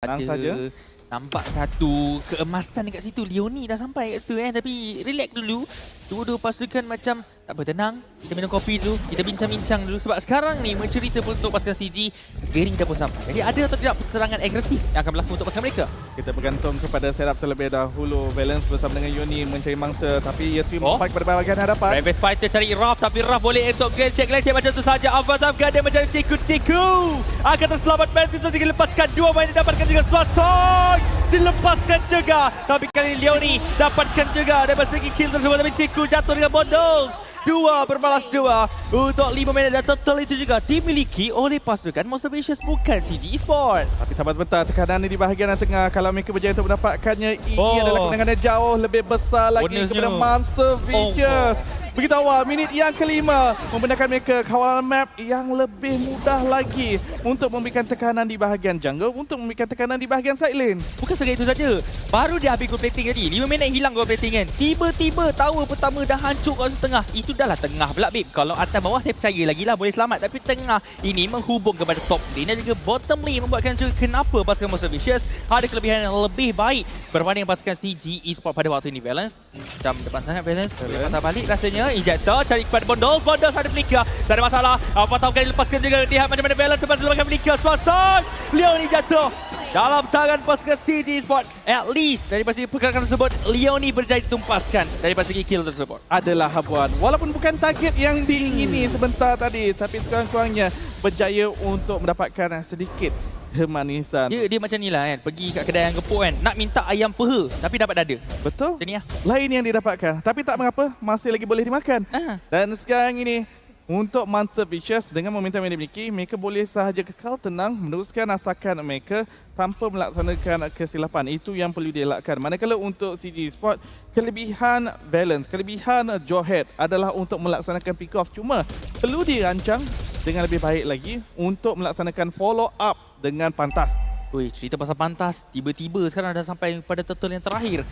Ada nampak satu keemasan dekat situ. Leonie dah sampai kat situ tapi relax dulu. Dua-dua pasukan macam tak apa, tenang. Kita minum kopi dulu, kita bincang-bincang dulu sebab sekarang ni mencerita untuk pasukan CG, Gary dah pun sampai. Jadi ada atau tidak perserangan agresif yang akan berlaku untuk pasukan mereka? Kita bergantung kepada setup terlebih dahulu. Balance bersama dengan Yuni mencari mangsa tapi ia terima fight pada bahagian hadapan. Ravage Fighter cari Raf tapi Raf boleh untuk gelecek macam tu saja. Avatar Garden mencari Ciku. Akan terselamat Mantis untuk dilepaskan. Dua main didapatkan juga Splash Talk. Dilepaskan juga. Tapi kali ini Leonie dapatkan juga dari segi kill tersebut. Tapi Ciku jatuh dengan Bondos. 2/2 untuk 5 minit dan total itu juga dimiliki oleh pasukan Monster Vicious, bukan CG Esports. Tapi sahabat bentar, tekanan ni di bahagian tengah. Kalau mereka berjaya untuk mendapatkannya, ini adalah kemenangan yang jauh lebih besar lagi kepada Monster Vicious. Begitu awal, minit yang kelima membenarkan mereka kawal map yang lebih mudah lagi untuk memberikan tekanan di bahagian jungle, untuk memberikan tekanan di bahagian side lane. Bukan sekadar itu saja. Baru dia habis goal plating tadi. 5 minit hilang goal plating kan. Tiba-tiba tower pertama dah hancur kat setengah. Itu dah lah tengah pula babe. Kalau atas bawah saya percaya lagi lah boleh selamat. Tapi tengah ini menghubung kepada top lane dan juga bottom lane, membuatkan juga kenapa pasukan Monster Vicious ada kelebihan yang lebih baik berbanding pasukan CG Esports pada waktu ini. Balance macam depan sangat Balance. Patah balik rasanya. Ejector cari kepada Bondos. Bondos ada flicker. Tak ada masalah. Apa tahu kan dilepaskan juga. Lihat macam mana Balance sebab selamatkan flicker. Spaston. Leonie jatuh dalam tangan pasukan CG Esports. At least dari segi pergerakan tersebut, Leonie berjaya ditumpaskan dari segi kill tersebut. Adalah habuan. Walaupun bukan target yang diingini sebentar tadi, tapi sekurang-kurangnya berjaya untuk mendapatkan sedikit kemanisan. Dia macam ni lah kan. Pergi kat kedai yang gepuk kan. Nak minta ayam peha tapi dapat dada. Betul. Macam ni lah. Lain yang didapatkan. Tapi tak mengapa, masih lagi boleh dimakan. Dan sekarang ini, untuk Monster Vicious dengan momentum yang dimiliki, mereka boleh sahaja kekal tenang meneruskan asakan mereka tanpa melaksanakan kesilapan. Itu yang perlu dielakkan. Manakala untuk CG Esports, kelebihan balance, kelebihan Jawhead adalah untuk melaksanakan pick off. Cuma perlu dirancang dengan lebih baik lagi untuk melaksanakan follow up dengan pantas. Ui, cerita pasal pantas, tiba-tiba sekarang dah sampai pada turtle yang terakhir.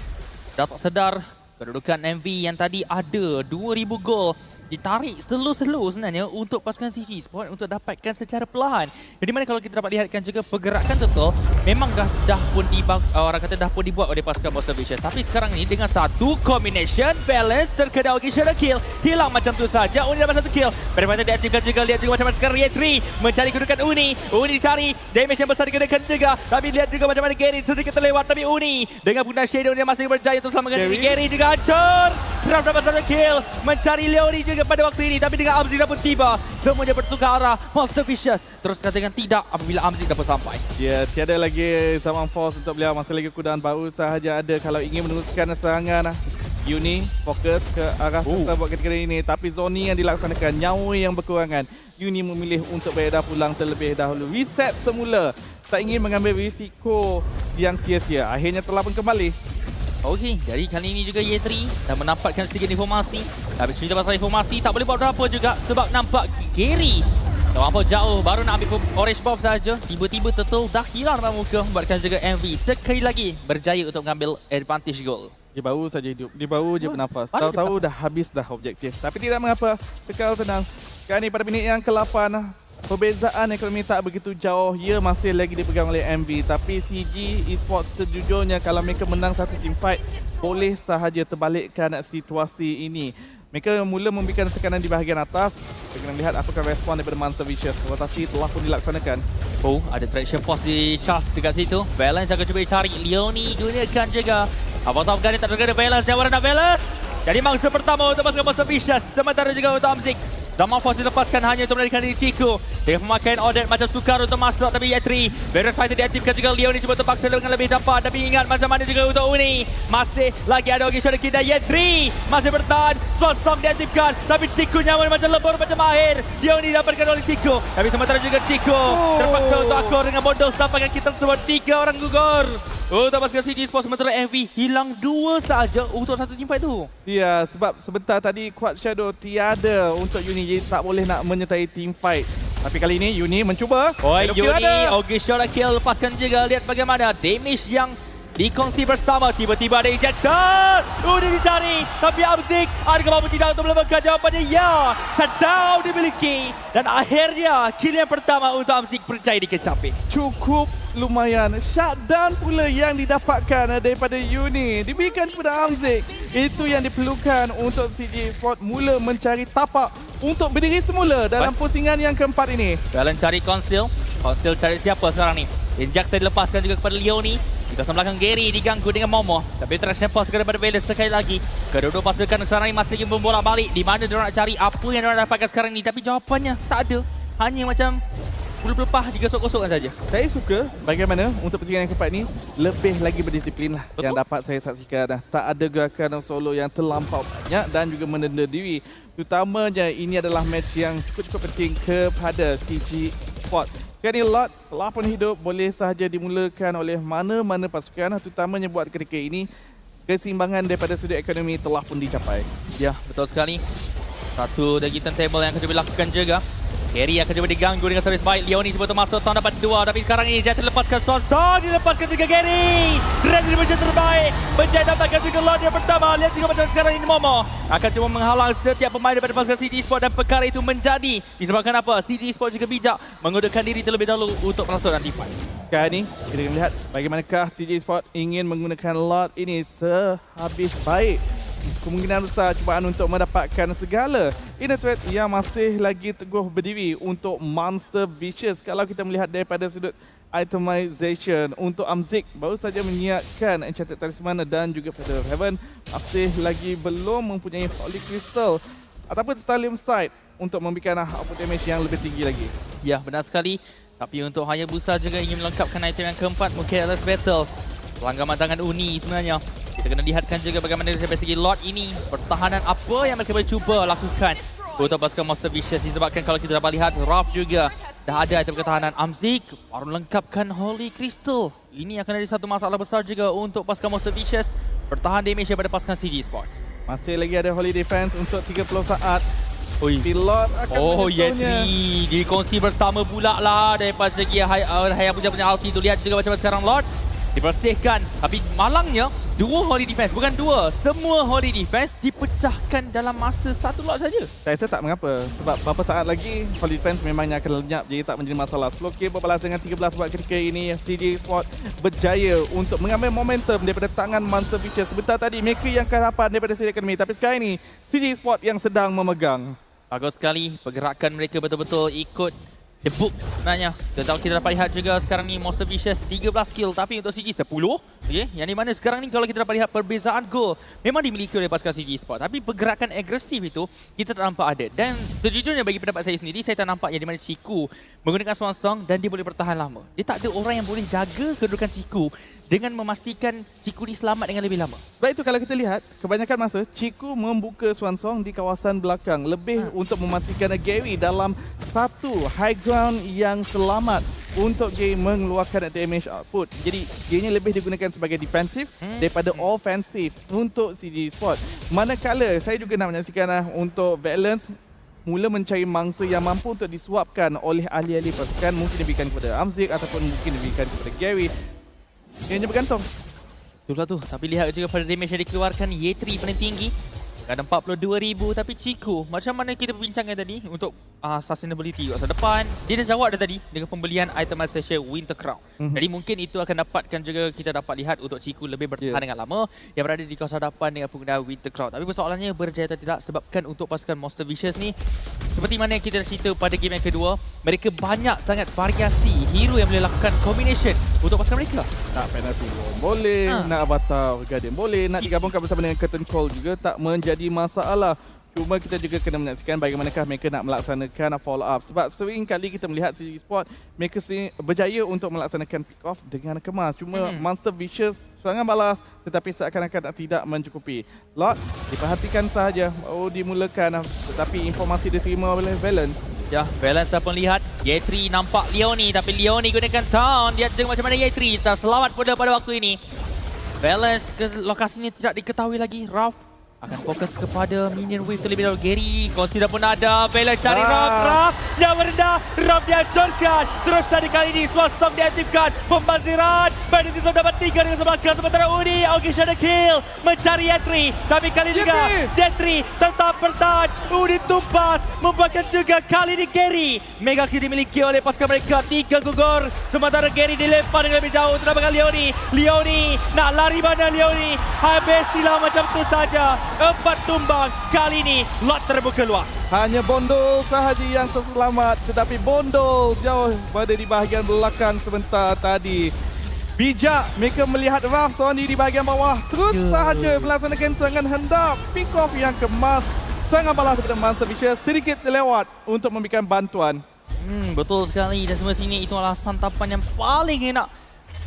Dah tak sedar kedudukan MV yang tadi ada 2000 gol ditarik slow-slow sebenarnya untuk pasukan CG Esports untuk dapatkan secara perlahan. Jadi mana kalau kita dapat lihatkan juga pergerakan turtle memang dah pun dibuat oleh pasukan Monster Vicious. Tapi sekarang ni dengan satu combination balance terkena occasional kill, hilang macam tu saja. Uni dapat satu kill. Pada diaktifkan juga, lihat juga macam mana sekarang Ray 3 mencari kedudukan Uni. Uni dicari, damage yang besar dikenakan juga. Tapi lihat juga macam mana Gary sedikit terlewat, tapi Uni dengan guna Shadow dia masih berjaya untuk selamatkan diri. Gary juga hancur. Raf dapat satu kill, mencari Leonie juga pada waktu ini, tapi dengan Amzik dah pun tiba. Semuanya bertukar arah. Monster Vicious terus katakan tidak apabila Amzik dapat sampai. Ya, tiada lagi Zaman Force untuk beliau. Masih lagi kudahan baru sahaja ada kalau ingin meneruskan serangan. Yuni fokus ke arah serta buat ketika ini, tapi zoni yang dilaksanakan, nyawa yang berkurangan. Yuni memilih untuk beredar pulang terlebih dahulu. Reset semula. Tak ingin mengambil risiko yang sia-sia. Akhirnya telah pun kembali. Okey, jadi kali ini juga Ye3 dah mendapatkan sedikit informasi. Tapi cerita pasal informasi tak boleh buat apa juga sebab nampak Gary tak mampu jauh, baru nak ambil orange buff saja. Tiba-tiba turtle dah hilang depan muka, membuatkan juga MV sekali lagi berjaya untuk mengambil advantage goal. Dia baru saja hidup, dia baru je bernafas. Tahu-tahu dah habis dah objektif. Tapi tidak mengapa, kekal tenang. Sekarang ni pada minit yang ke-8, perbezaan ekonomi tak begitu jauh. Ia masih lagi dipegang oleh MV. Tapi CG Esports sejujurnya kalau mereka menang satu team fight, boleh sahaja terbalikkan situasi ini. Mereka mula memberikan tekanan di bahagian atas. Kita kena lihat apakah respon daripada Monster Vicious. Rotasi telah pun dilaksanakan. Oh, ada traction force di Charles dekat situ. Balance akan cuba cari. Leonie gunakan juga. Apatah Afghani tak terkena balance. Jawara nak balance. Jadi mangsa pertama untuk pasukan Monster Vicious. Sementara juga untuk Amzik. Zaman Force dilepaskan hanya untuk melarikan diri Ciku. Dengan pemakaian Audit macam sukar untuk masuk, tapi Ye3. Barrier Fighter diaktifkan juga. Leonie cuba terpaksa dengan lebih dapat. Tapi ingat macam mana juga untuk Uni. Masih lagi ada Ogisha Reki dan Ye3 masih bertahan. Storm diaktifkan. Tapi Ciku nyaman macam lebur macam akhir. Leonie dapatkan oleh Ciku. Tapi sementara juga Ciku terpaksa untuk akur dengan Bondos. Dapatkan kita semua 3 orang gugur. Untuk pasukan CG Esports, sementara MV hilang 2 sahaja untuk satu team fight tu. Ya, sebab sebentar tadi Quad Shadow tiada untuk Yuni, jadi tak boleh nak menyertai team fight. Tapi kali ini Yuni mencuba. Yuni, Ogisha kill, lepaskan juga. Lihat bagaimana damage yang dikongsi bersama. Tiba-tiba ada ejector. Udah dicari. Tapi Amzik adakah mampu tidak untuk menemukan jawapannya? Ya. Shutdown dimiliki. Dan akhirnya kill yang pertama untuk Amzik percaya dikecapi. Cukup lumayan. Shutdown pula yang didapatkan daripada Uni. Diberikan kepada Amzik. Itu yang diperlukan untuk CJ Sport mula mencari tapak untuk berdiri semula dalam pusingan yang keempat ini. Valen cari Conceal. Conceal cari siapa sekarang ni? Injector dilepaskan juga kepada Leoni. Di kawasan belakang Gary diganggu dengan Momo. Tapi interaction pause daripada Velas sekali lagi. Kedua-dua pasukan sekarang ni masih lagi membolak balik. Di mana diorang nak cari apa yang diorang dapatkan sekarang ni. Tapi jawapannya tak ada. Hanya macam bulu pelepah digosok-gosokkan saja. Saya suka bagaimana untuk pusingan yang keempat ni lebih lagi berdisiplin lah. Betul. Yang dapat saya saksikan. Tak ada gerakan solo yang terlampau banyak dan juga menenda diri. Terutamanya ini adalah match yang cukup penting kepada CG Sport. Sekarang ni lot telah pun hidup boleh sahaja dimulakan oleh mana-mana pasukan, terutamanya buat ketika ini keseimbangan daripada sudut ekonomi telah pun dicapai. Ya, betul sekali. Satu lagi turntable yang akan cuba dilakukan juga. Gary akan cuba diganggu dengan servis baik. Leoni cuba untuk masuk Storm dapat dua. Tapi sekarang ini Jet lepaskan Storm. Storm dilepaskan juga Gary. Randy berjaya terbaik. Berjaya dapatkan juga Lord yang pertama. Lihat juga macam sekarang ini Momo akan cuba menghalang setiap pemain daripada pasukan CG Sport. Dan perkara itu menjadi disebabkan apa? CG Sport juga bijak menggunakan diri terlebih dahulu untuk masuk anti-fight. Sekarang ni kita akan lihat bagaimanakah CJ Sport ingin menggunakan Lord ini sehabis baik. Kemungkinan besar cubaan untuk mendapatkan segala inner threat yang masih lagi teguh berdiri untuk Monster Vicious. Kalau kita melihat daripada sudut itemization untuk Amzik baru saja menyiapkan Enchanted Talisman dan juga Feather of Heaven, masih lagi belum mempunyai Holy Crystal ataupun Stylium Sight untuk memberikan output damage yang lebih tinggi lagi. Ya, benar sekali. Tapi untuk Hayabusa juga ingin melengkapkan item yang keempat, mungkin Atlas Battle. Pelanggaman tangan Uni sebenarnya. Kita kena lihatkan juga bagaimana dari segi Lord ini, pertahanan apa yang mereka boleh cuba lakukan untuk pasukan Monster Vicious. Disebabkan kalau kita dapat lihat, Raf juga dah ada item pertahanan. Amzik baru lengkapkan Holy Crystal. Ini akan jadi satu masalah besar juga untuk pasukan Monster Vicious. Bertahan damage daripada pasukan CG Sport. Masih lagi ada Holy Defense untuk 30 saat. Oi. Pilot akan Yetri dikongsi bersama pula lah daripada segi Hayabusa punya ulti tu. Lihat juga macam sekarang Lord dibersihkan. Tapi malangnya dua Holy Defense, bukan dua, semua Holy Defense dipecahkan dalam masa satu lot saja. Saya rasa tak mengapa sebab beberapa saat lagi Holy Defense memangnya akan lenyap, jadi tak menjadi masalah. 10k berbalas dengan 13 buat ketika ini CJ Sport berjaya untuk mengambil momentum daripada tangan Monster Vicious. Sebentar tadi mereka yang keharapan daripada sudut ekonomi, tapi sekarang ini CJ Sport yang sedang memegang. Bagus sekali pergerakan mereka betul-betul ikut the book sebenarnya. Dan kalau kita dapat lihat juga sekarang ni Monster Vicious 13 kill tapi untuk CG 10. Okay? Yang di mana sekarang ni kalau kita dapat lihat perbezaan gol memang dimiliki oleh pasukan CG Sport. Tapi pergerakan agresif itu kita tak nampak ada. Dan sejujurnya bagi pendapat saya sendiri, saya tak nampak yang di mana Ciku menggunakan Swan Song dan dia boleh bertahan lama. Dia tak ada orang yang boleh jaga kedudukan Ciku dengan memastikan Ciku ni selamat dengan lebih lama. Sebab itu kalau kita lihat, kebanyakan masa Ciku membuka Swan Song di kawasan belakang. Lebih untuk memastikan Gary dalam satu high ground yang selamat untuk Gary mengeluarkan damage output. Jadi gamenya lebih digunakan sebagai defensif daripada offensif untuk CG Sport. Manakala saya juga nak menyaksikan untuk balance mula mencari mangsa yang mampu untuk disuapkan oleh ahli-ahli pasukan. Mungkin diberikan kepada Amzik ataupun mungkin diberikan kepada Gary. Ianya bergantung. Itulah tu. Tapi lihat juga pada damage yang dikeluarkan, Yetri paling tinggi. Ada 42,000 tapi Ciku macam mana kita berbincangkan tadi untuk sustainability masa depan. Dia dah jawab dah tadi dengan pembelian itemization Winter Crown. Jadi mungkin itu akan dapatkan juga kita dapat lihat untuk Ciku lebih bertahan dengan lama yang berada di kawasan hadapan dengan penggunaan Winter Crown. Tapi persoalannya berjaya atau tidak sebabkan untuk pasukan Monster Vicious ni seperti mana yang kita dah cerita pada game yang kedua, mereka banyak sangat variasi hero yang boleh lakukan combination untuk pasukan mereka. Nak penalty boleh, nak avatar Guardian boleh, nak digabungkan bersama dengan Curtain Call juga tak menjadi masalah. Cuma kita juga kena menyaksikan bagaimanakah mereka nak melaksanakan follow up. Sebab sering kali kita melihat CG Sport, mereka berjaya untuk melaksanakan pick off dengan kemas. Cuma Monster Vicious serangan balas tetapi seakan-akan tidak mencukupi. Lot diperhatikan sahaja dimulakan tetapi informasi diterima oleh Valence. Ya, Valence dah pun lihat Yetri nampak Leoni tapi Leoni gunakan town. Lihat tengok macam mana Yetri terselamat pada waktu ini. Valence ke lokasinya tidak diketahui lagi. Ralph akan fokus kepada minion wave terlebih dahulu. Gary, Konsti dah pun ada. Bella cari Raf. Yang merendah. Raf dihancurkan. Terus tadi kali ini Swan Storm diaktifkan. Pembaziran. Bandit Zone dapat 3 dengan semangat. Sementara Uni, Augisha ada kill. Mencari Yetri. Tapi kali juga Yetri tetap bertahan. Uni tumpas. Membuatkan juga kali ini Gary. Mega kill dimiliki oleh pasukan mereka. 3 gugur. Sementara Gary dilempar dengan lebih jauh. Terdapatkan Leoni. Leoni. Nak lari mana Leoni? Habis silah macam tu saja. 4 tumbang. Kali ini lot terbuka luas. Hanya Bondol sahaja yang terselamat, tetapi Bondol jauh berada di bahagian belakang sebentar tadi. Bijak mereka melihat Raf seorang diri di bahagian bawah. Terus sahaja melaksanakan serangan hendak. Pick off yang kemas. Sangat balas kepada Monster Vicious. Sedikit terlewat untuk memberikan bantuan. Betul sekali. Dan semestinya itu adalah santapan yang paling enak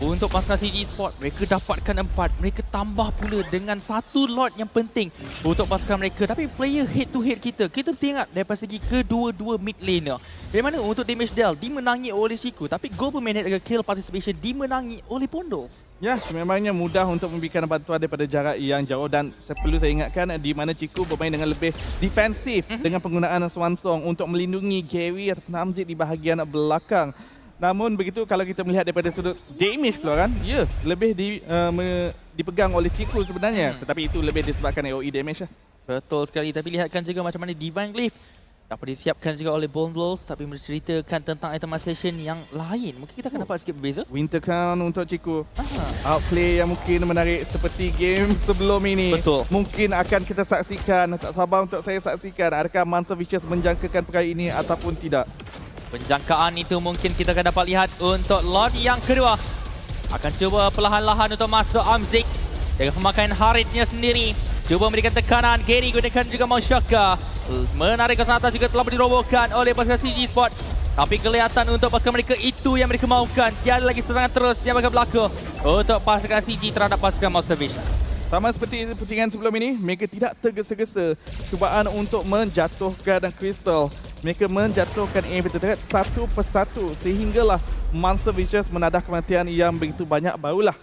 untuk pasukan CG Sport. Mereka dapatkan 4. Mereka tambah pula dengan satu lot yang penting untuk pasukan mereka. Tapi player head to head kita tengok daripada segi kedua-dua mid laner. Bagaimana untuk damage deal dimenangi oleh Chico. Tapi goal per minute dengan kill participation dimenangi oleh Bondol. Ya, memangnya mudah untuk memberikan bantuan daripada jarak yang jauh. Dan perlu saya ingatkan di mana Chico bermain dengan lebih defensif dengan penggunaan Swan Song untuk melindungi Gary ataupun Hamzit di bahagian belakang. Namun begitu kalau kita melihat daripada sudut damage keluaran, ya lebih dipegang oleh Chico sebenarnya. Tetapi itu lebih disebabkan AoE damage lah. Betul sekali. Tapi lihatkan juga macam mana Divine Glyph dapat disiapkan juga oleh Bondlows. Tapi menceritakan tentang itemization yang lain. Mungkin kita akan dapat sikit berbeza. Winter Crown untuk Chico. Outplay yang mungkin menarik seperti game sebelum ini. Betul. Mungkin akan kita saksikan. Tak sabar untuk saya saksikan. Adakah Monster Vicious menjangkakan perkara ini ataupun tidak. Penjangkaan itu mungkin kita akan dapat lihat untuk lot yang kedua. Akan cuba perlahan-lahan untuk masuk Amzik dengan pemakaian Haridnya sendiri. Cuba memberikan tekanan. Gary gunakan juga Maushaka. Menarik ke atas juga telah dirobohkan oleh pasukan CG Sport. Tapi kelihatan untuk pasukan mereka itu yang mereka mahukan. Tiada lagi serangan terus yang akan berlaku untuk pasukan CG terhadap pasukan Monster Vicious. Sama seperti pusingan sebelum ini, mereka tidak tergesa-gesa cubaan untuk menjatuhkan Crystal. Mereka menjatuhkan inhibitor turret satu persatu sehinggalah Monster Vicious menadah kematian yang begitu banyak barulah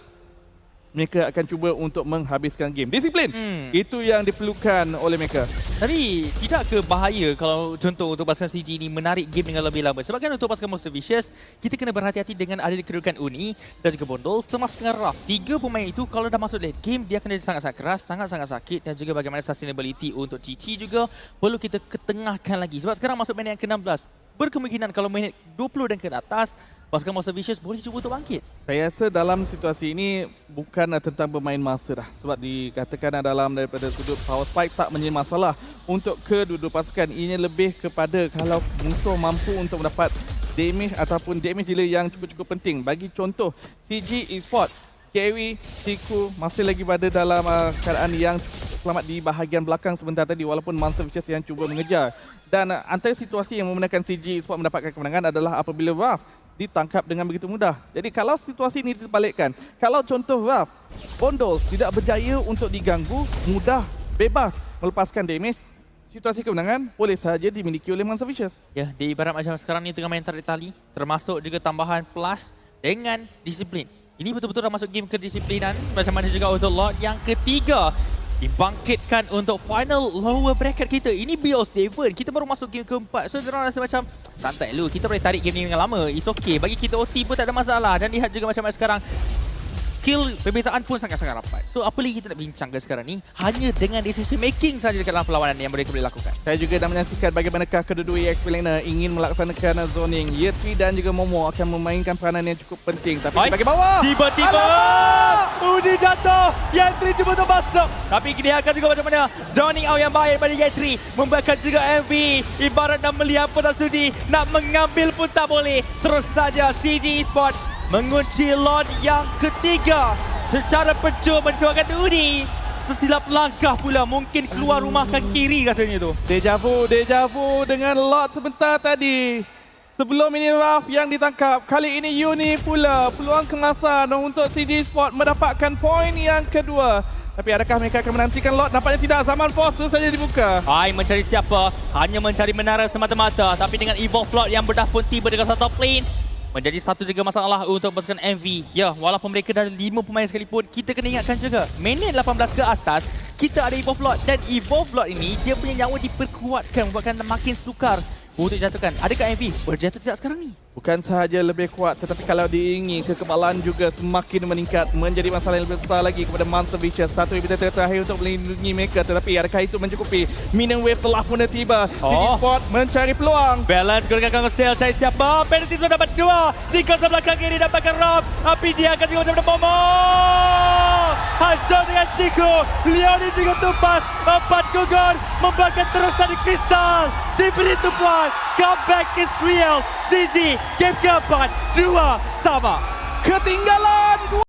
mereka akan cuba untuk menghabiskan game. Disiplin, itu yang diperlukan oleh mereka. Tapi tidak ke bahaya kalau contoh untuk pasukan CG ini menarik game dengan lebih lama. Sebabkan untuk pasukan Monster Vicious, kita kena berhati-hati dengan ada di kedudukan Uni dan juga Bondol termasuk dengan Raf. 3 pemain itu kalau dah masuk late game, dia akan jadi sangat-sangat keras, sangat-sangat sakit dan juga bagaimana sustainability untuk Cici juga perlu kita ketengahkan lagi. Sebab sekarang masuk minit yang ke-16. Berkemungkinan kalau minit 20 dan ke atas, pasukan Monster Vicious boleh cuba untuk bangkit. Saya rasa dalam situasi ini bukan tentang bermain masa dah. Sebab dikatakan dalam daripada sudut power spike tak menjadi masalah untuk kedua-dua pasukan. Ini lebih kepada kalau musuh mampu untuk mendapat damage ataupun damage dealer yang cukup-cukup penting. Bagi contoh, CG Esports, Carry, Chico masih lagi berada dalam keadaan yang selamat di bahagian belakang sebentar tadi walaupun Monster Vicious yang cuba mengejar. Dan antara situasi yang membenarkan CG Esports mendapatkan kemenangan adalah apabila Raf ditangkap dengan begitu mudah. Jadi kalau situasi ini dibalikkan, kalau contoh Raf, Bondol tidak berjaya untuk diganggu, mudah, bebas melepaskan damage, situasi kemenangan boleh sahaja dimiliki oleh Monster Vicious. Ya, di ibarat macam sekarang ni tengah main tarik tali, termasuk juga tambahan plus dengan disiplin. Ini betul-betul dah masuk game kedisiplinan, macam mana juga untuk lot yang ketiga. Dibangkitkan untuk final lower bracket kita. Ini BO7. Kita baru masuk game keempat. So, diorang rasa macam santai dulu. Kita boleh tarik game ni dengan lama. It's okay. Bagi kita OT pun tak ada masalah. Dan lihat juga macam mana sekarang. Kill perbezaan pun sangat-sangat rapat. So, apa lagi kita nak bincang ke sekarang ni? Hanya dengan decision making sahaja dekat dalam perlawanan yang mereka boleh lakukan. Saya juga dah menyaksikan bagaimanakah kedua-dua EXP laner ingin melaksanakan zoning. Yetri dan juga Momo akan memainkan peranan yang cukup penting. Tapi di bahagian bawah, tiba-tiba Udi jatuh. Yetri cuba untuk masuk. Tapi dilihatkan juga macam mana zoning out yang baik daripada Yetri. Membuatkan juga MV. Ibarat nak melihat pun tak sudi. Nak mengambil pun tak boleh. Terus saja CG Esports mengunci lot yang ketiga secara percuma disebabkan Udi tersilap langkah pula, mungkin keluar rumah kaki kiri rasanya tu. Deja vu dengan lot sebentar tadi. Sebelum ini Raf yang ditangkap, kali ini Uni pula peluang kemasan untuk CG Sport mendapatkan poin yang kedua. Tapi adakah mereka akan menantikan lot? Nampaknya tidak. Zaman Force terus saja dibuka. Hai, mencari siapa? Hanya mencari menara semata-mata. Tapi dengan Evolve Plot yang bedah pun tiba dengan satu plane, menjadi satu juga masalah untuk pasukan MV. Ya, walaupun mereka dah 5 pemain sekalipun, kita kena ingatkan juga, minit 18 ke atas, kita ada Evolve Lord dan Evolve Lord ini dia punya nyawa diperkuatkan buatkan makin sukar untuk jatuhkan. Adakah MV berjatuh tidak sekarang ni? Bukan sahaja lebih kuat, tetapi kalau diingin, kekebalan juga semakin meningkat. Menjadi masalah yang lebih besar lagi kepada Monster Vicious. Satu inhibitor terakhir untuk melindungi mereka. Tetapi adakah itu mencukupi? Minion Wave telah pun tiba. Sport mencari peluang. Balance gunakan Kang Sale, cari siapa? Penalty sudah dapat 2. Di kawasan belakang kiri dapatkan Rob. Tapi dia akan juga macam Bomo. Hancur dengan Chico. Leoni juga tumpas. 4 gugur. Membakar terus dari Kristal. Diberi tumpuan. Comeback is real. Dizzy, game keempat, 2-2. Ketinggalan